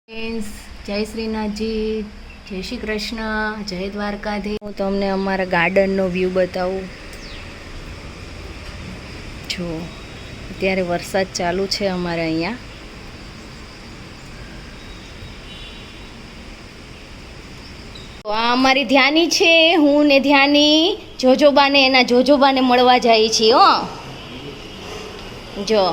Friends, જય શ્રીનાથજી, જય શ્રી કૃષ્ણ, જય દ્વારકાધીશ. હું તમને અમારા ગાર્ડનનો વ્યૂ બતાવું. જો અત્યારે વરસાદ ચાલુ છે અમારે અહીંયા. આ અમારી ધ્યાની છે. હું ને ધ્યાની જોજોબાને એના જોજોબાને મળવા જાય છીએ. હો જો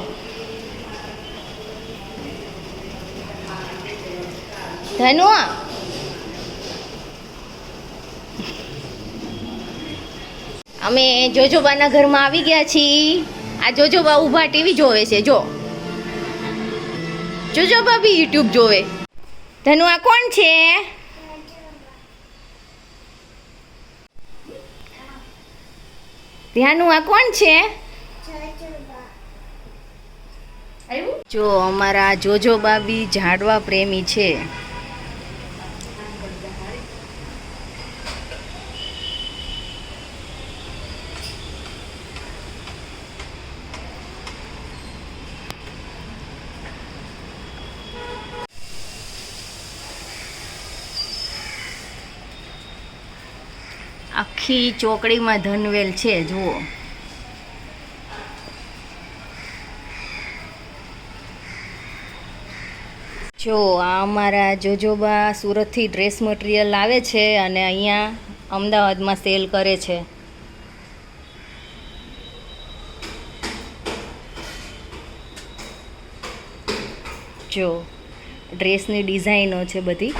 ધનુ, અમે જોજોબાના ઘરમાં આવી ગયા છીએ. આ જોજોબા ઊભા ટીવી જોવે છે. જો જોજોબા બી યુટ્યુબ જોવે. ધનુ, આ કોણ છે? ધ્યાનું, આ કોણ છે? જો અમારા જોજોબા બી ઝાડવા પ્રેમી છે. આખી ચોકડીમાં ધનવેલ છે. જુઓ, જો આ અમારા જોજોબા સુરતથી ડ્રેસ મટીરિયલ લાવે છે અને અહીંયા અમદાવાદમાં સેલ કરે છે. જો ડ્રેસની ડિઝાઇનો છે બધી.